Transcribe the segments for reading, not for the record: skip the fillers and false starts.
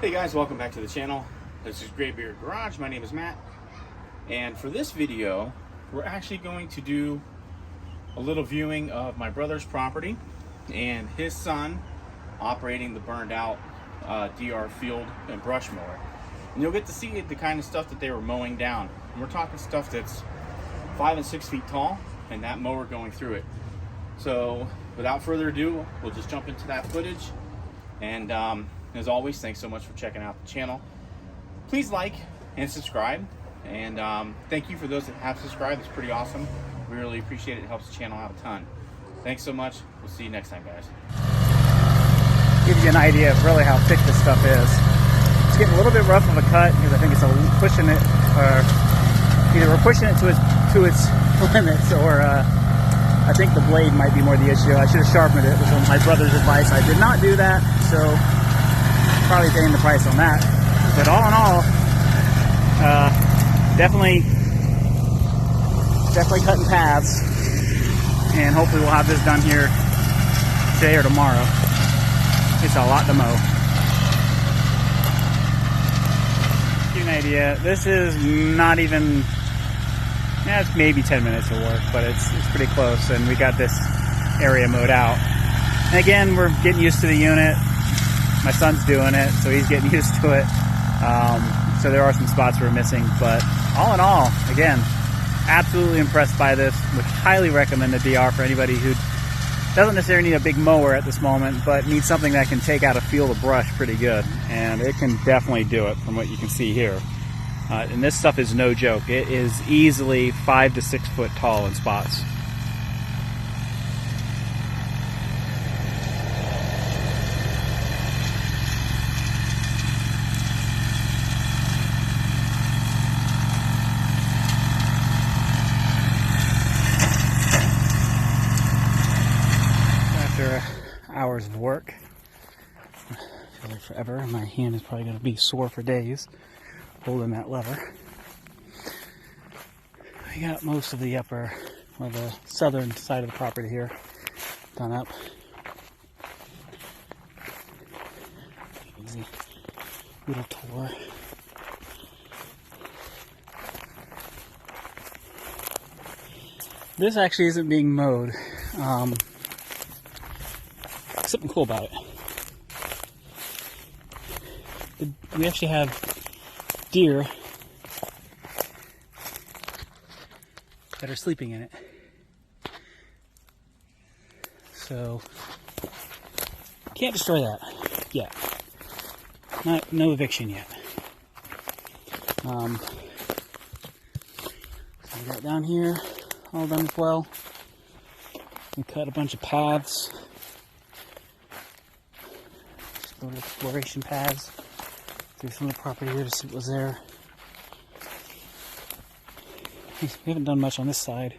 Hey guys, welcome back to the channel. This is Graybeard Garage. My name is Matt, and for this video we're actually going to do a little viewing of my brother's property and his son operating the burned out DR field and brush mower. And you'll get to see the kind of stuff that they were mowing down. And we're talking stuff that's 5 and 6 feet tall, and that mower going through it. So without further ado, we'll just jump into that footage. And as always, thanks so much for checking out the channel. Please like and subscribe. And thank you for those that have subscribed. It's pretty awesome. We really appreciate it. It helps the channel out a ton. Thanks so much. We'll see you next time, guys. Gives you an idea of really how thick this stuff is. It's getting a little bit rough of a cut because I think it's pushing it, or either we're pushing it to its limits, or I think the blade might be more the issue. I should have sharpened it with my brother's advice. I did not do that, so probably paying the price on that. But all in all, definitely cutting paths, and hopefully we'll have this done here today or tomorrow. It's a lot to mow. Give you an idea, this is not even, it's maybe 10 minutes of work, but it's pretty close, and we got this area mowed out. And again, we're getting used to the unit. My son's doing it, so he's getting used to it. So there are some spots we're missing, but all in all, again, absolutely impressed by this. Would highly recommend the DR for anybody who doesn't necessarily need a big mower at this moment, but needs something that can take out a field of brush pretty good. And it can definitely do it from what you can see here. And this stuff is no joke. It is easily 5 to 6 foot tall in spots. After hours of work, I feel like forever. My hand is probably going to be sore for days holding that lever. I got most of the upper, or the southern side of the property here done up. Easy little tour. This actually isn't being mowed. Something cool about it. We actually have deer that are sleeping in it. So can't destroy that yet. No eviction yet. So we got down here all done as well. We cut a bunch of paths. Just little exploration paths through some of the property here to see what was there. We haven't done much on this side,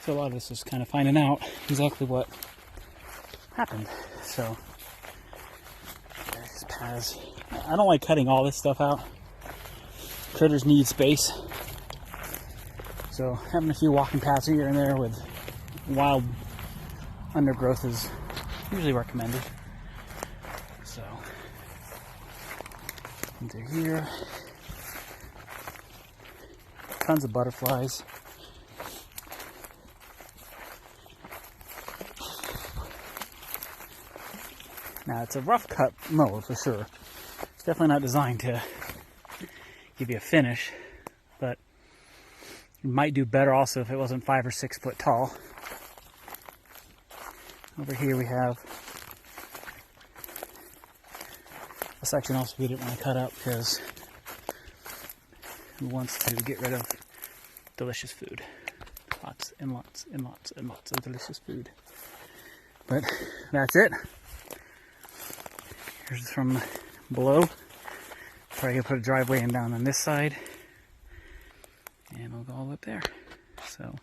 so a lot of this is kind of finding out exactly what happened. So there's paths. I don't like cutting all this stuff out. Critters need space, so having a few walking paths here and there with wild undergrowth is usually recommended. So into here, tons of butterflies. Now it's a rough cut mower for sure. It's definitely not designed to give you a finish, but it might do better also if it wasn't 5 or 6 foot tall. Over here we have a section also we didn't want to cut up because who wants to get rid of delicious food? Lots and lots and lots and lots of delicious food. But that's it. Here's from below. Probably gonna put a driveway in down on this side, and we'll go all up there. So.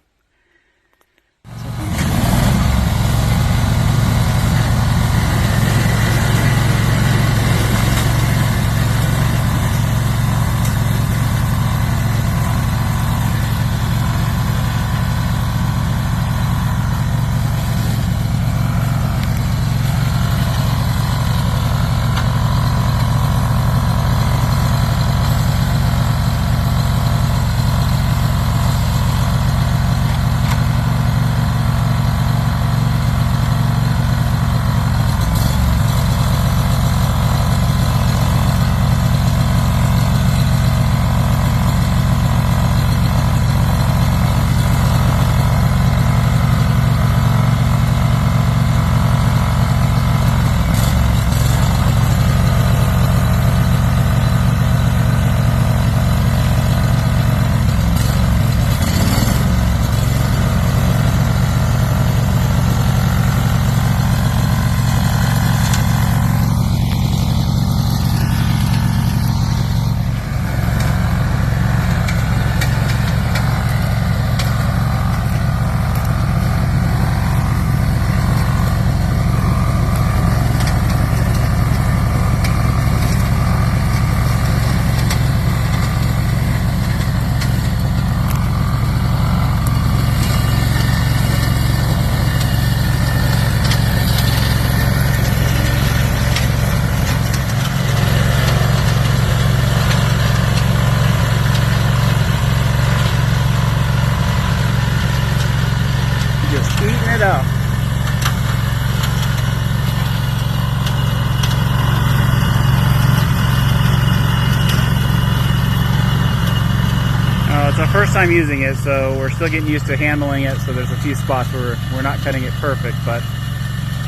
first time using it, so we're still getting used to handling it. So there's a few spots where we're not cutting it perfect, but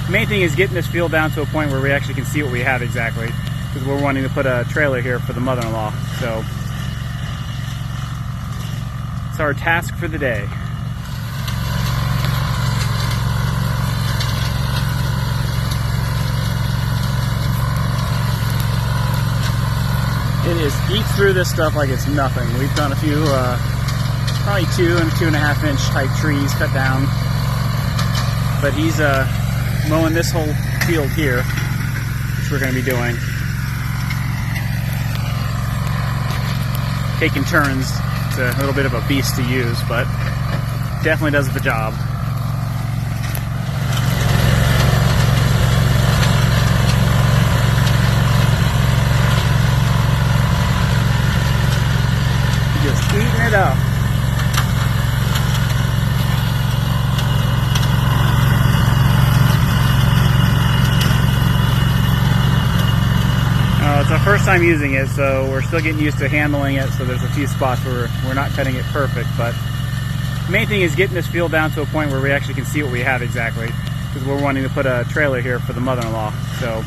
the main thing is getting this field down to a point where we actually can see what we have exactly, because we're wanting to put a trailer here for the mother-in-law. So it's our task for the day. It is eats through this stuff like it's nothing. We've done a few, probably 2 and 2.5 inch type trees cut down, but he's mowing this whole field here, which we're going to be doing. Taking turns. It's a little bit of a beast to use, but definitely does the job. Just eating it up. It's our first time using it, so we're still getting used to handling it. So there's a few spots where we're not cutting it perfect, but the main thing is getting this field down to a point where we actually can see what we have exactly, because we're wanting to put a trailer here for the mother-in-law. So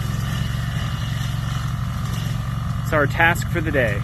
it's our task for the day.